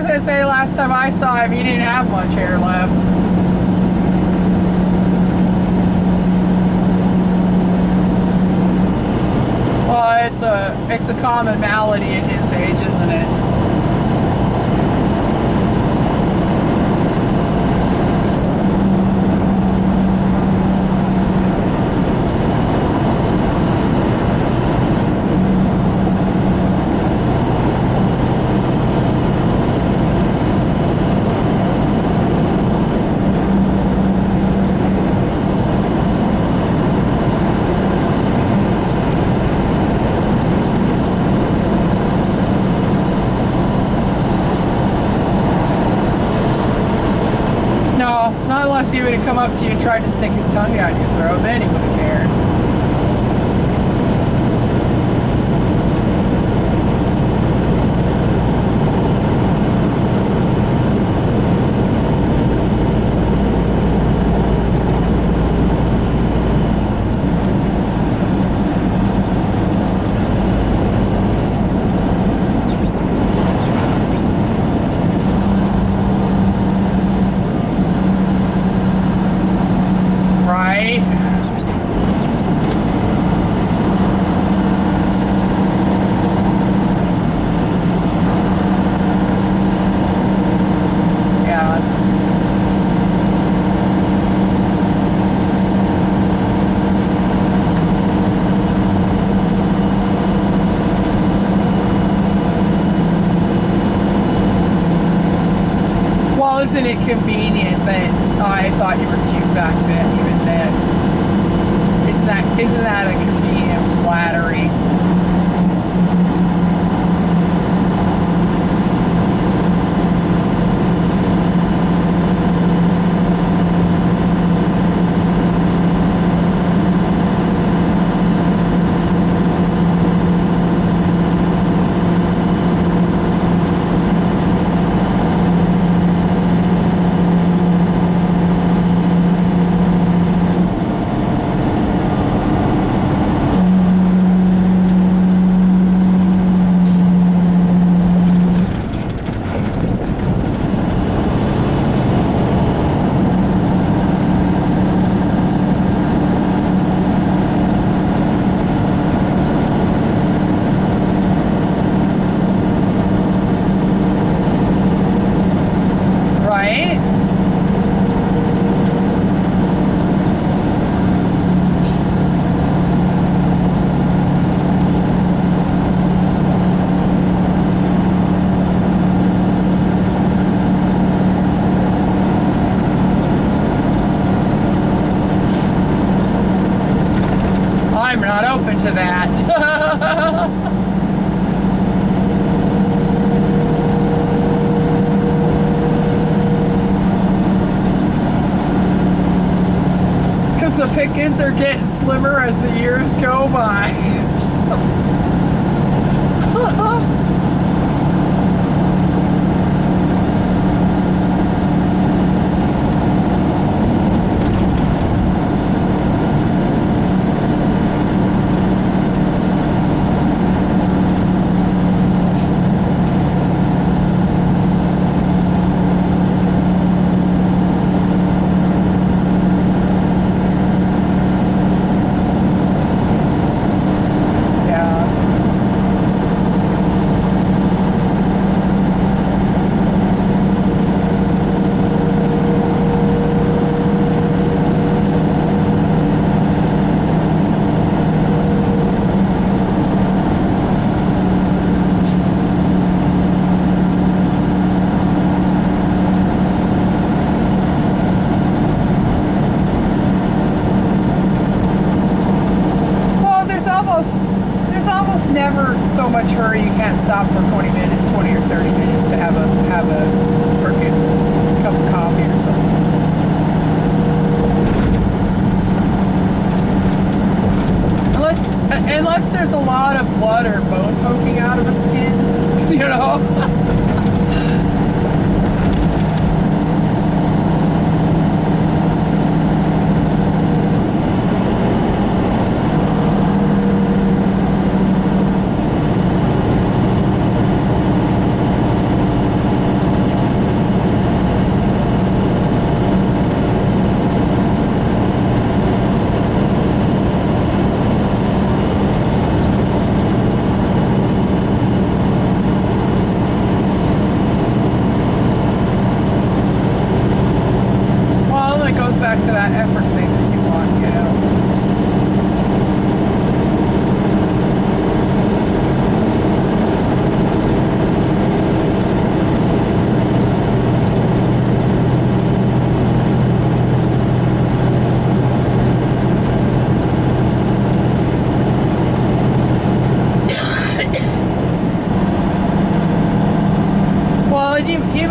was gonna say, last time I saw him, he didn't have much hair left. Well, it's a common malady at his age, isn't it? Not unless he would have come up to you and tried to stick his tongue down your throat, then he would have cared. Isn't it convenient that I thought you were cute back then, even then? Isn't that a convenient flattery? I'm not open to that. Because the pickings are getting slimmer as the years go by. Never so much hurry you can't stop for 20 or 30 minutes to have a freaking cup of coffee or something. Unless there's a lot of blood or bone poking out of the skin, you know. you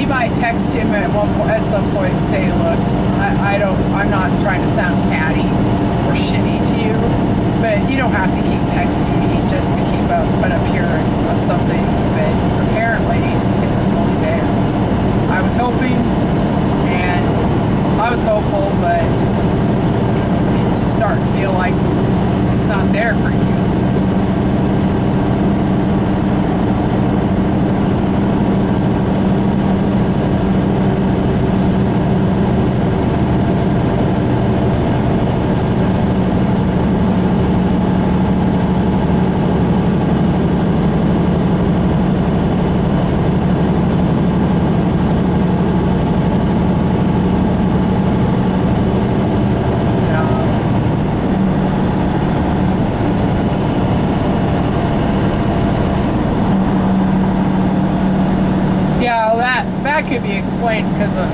might text him at some point and say, look, I'm not trying to sound catty or shitty to you, but you don't have to keep texting me just to keep up an appearance of something that apparently isn't really there. I was hoping and I was hopeful, but it's just starting to feel like it's not there for you. That could be explained because of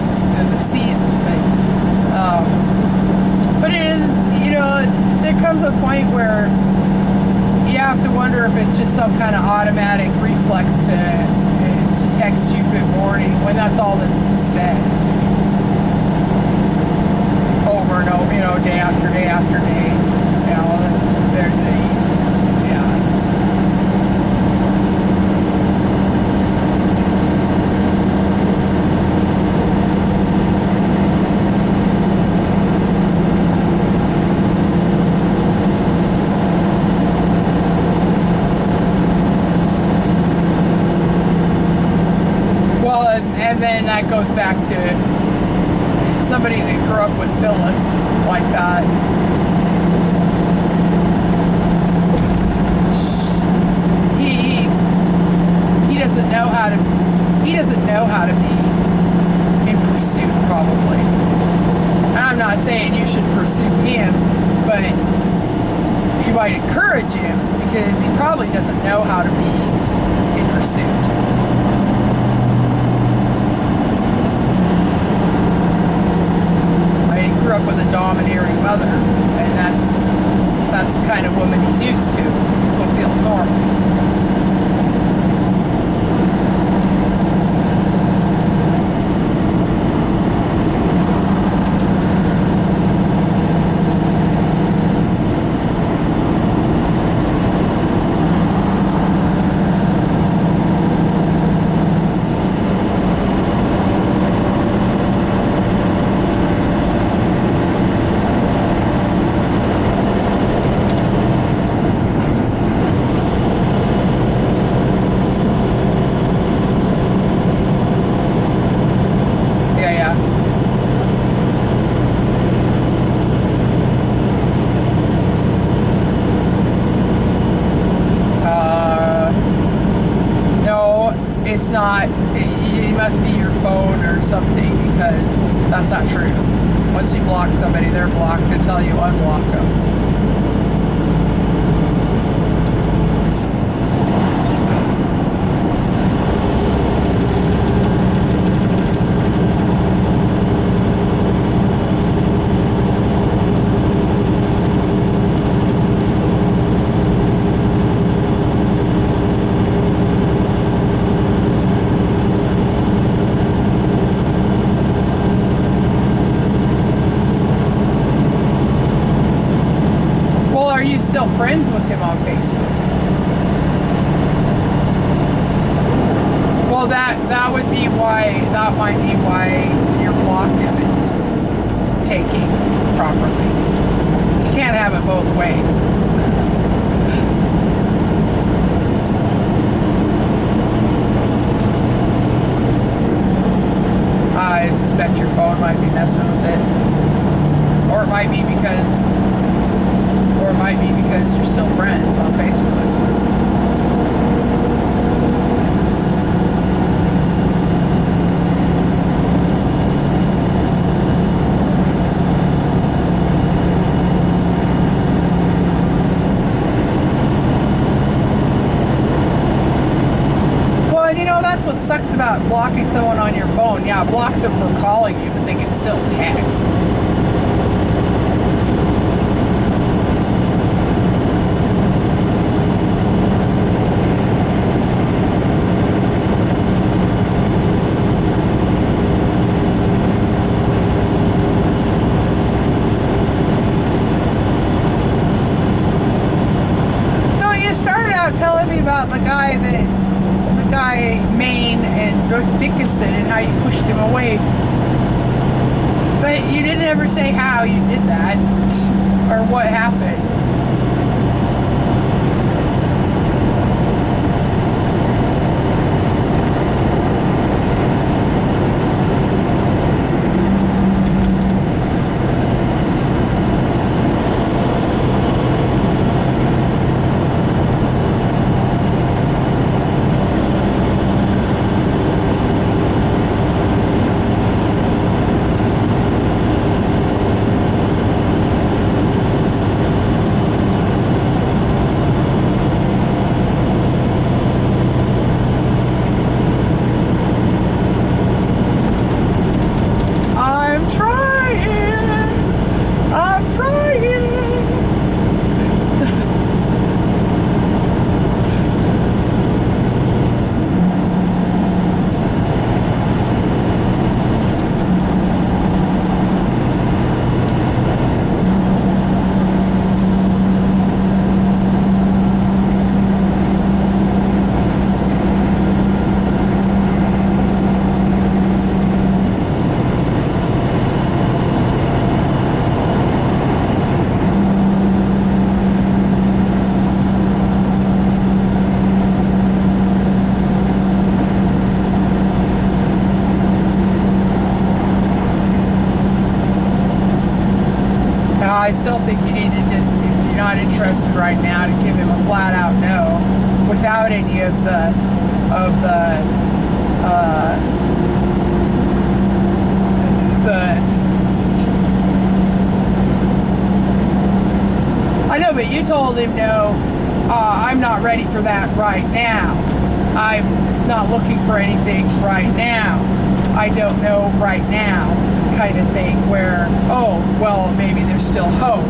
the season, but it is, there comes a point where you have to wonder if it's just some kind of automatic reflex to text you good morning when that's all that's said over and over, day after day after day. There's and then that goes back to somebody that grew up with Phyllis like that. He doesn't know how to be in pursuit, probably. And I'm not saying you should pursue him, but you might encourage him because he probably doesn't know how to be in pursuit. Grew up with a domineering mother, and that's the kind of woman he's used to. That's what feels normal. It's not, it must be your phone or something, because that's not true. Once you block somebody, they're blocked until you unblock them. Are you still friends with him on Facebook? Well, that would be why, that might be why your block isn't taking properly. You can't have it both ways. I suspect your phone might be messing with it. Or it might be because you're still friends on Facebook. Well, that's what sucks about blocking someone on your phone. Yeah, it blocks them from calling you, but they can still text. the guy Maine and Dickinson and how you pushed him away. But you didn't ever say how you did that or what happened. I still think you need to just, if you're not interested right now, to give him a flat out no, without any of the I know, but you told him no, I'm not ready for that right now. I'm not looking for anything right now. I don't know right now, kind of thing, where, oh, well, maybe there's still hope.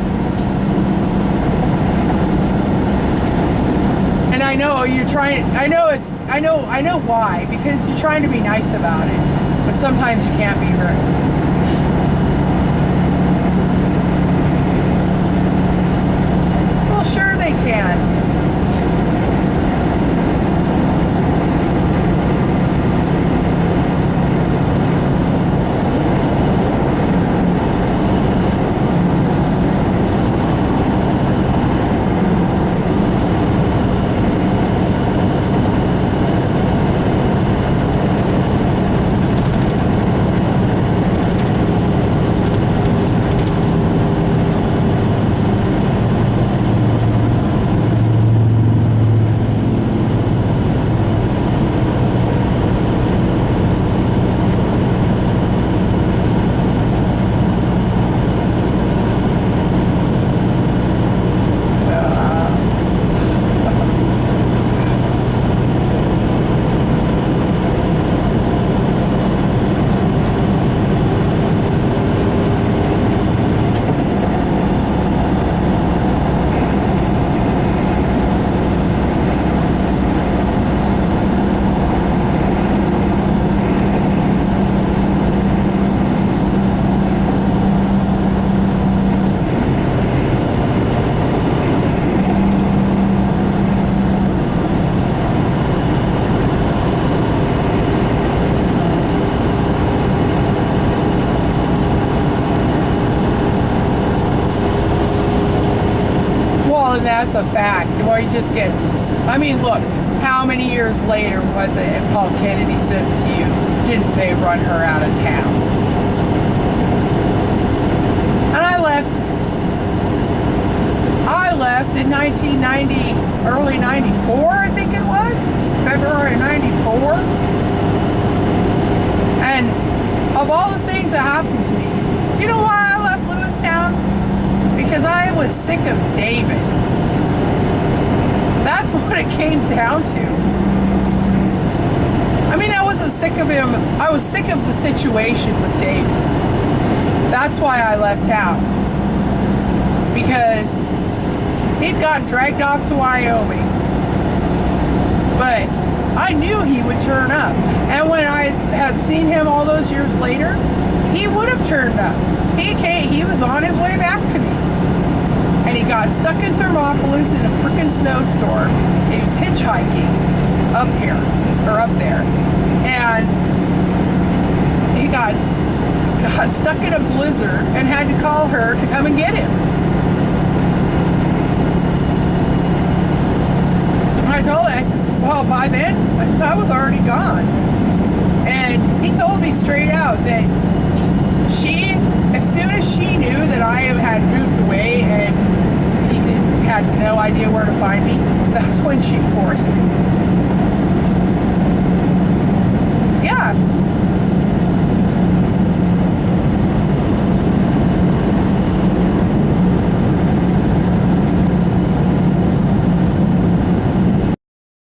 And I know you're trying, I know why, because you're trying to be nice about it, but sometimes you can't be right. Well, sure they can. That's a fact. Well, you just get, I mean, look, how many years later was it, and Paul Kennedy says to you, didn't they run her out of town? And I left in 1990, early 94, I think it was, February 94. And of all the things that happened to me, do you know why I left Lewistown? Because I was sick of David. That's what it came down to. I mean, I wasn't sick of him. I was sick of the situation with David. That's why I left town. Because he'd gotten dragged off to Wyoming. But I knew he would turn up. And when I had seen him all those years later, he would have turned up. He was on his way back to me. And he got stuck in Thermopolis in a freaking snowstorm. He was hitchhiking. up here, or up there. And he got stuck in a blizzard and had to call her to come and get him. I told him, I said, well, by then, I was already gone. And he told me straight out that as soon as she knew that I had moved away and he had no idea where to find me, that's when she forced it.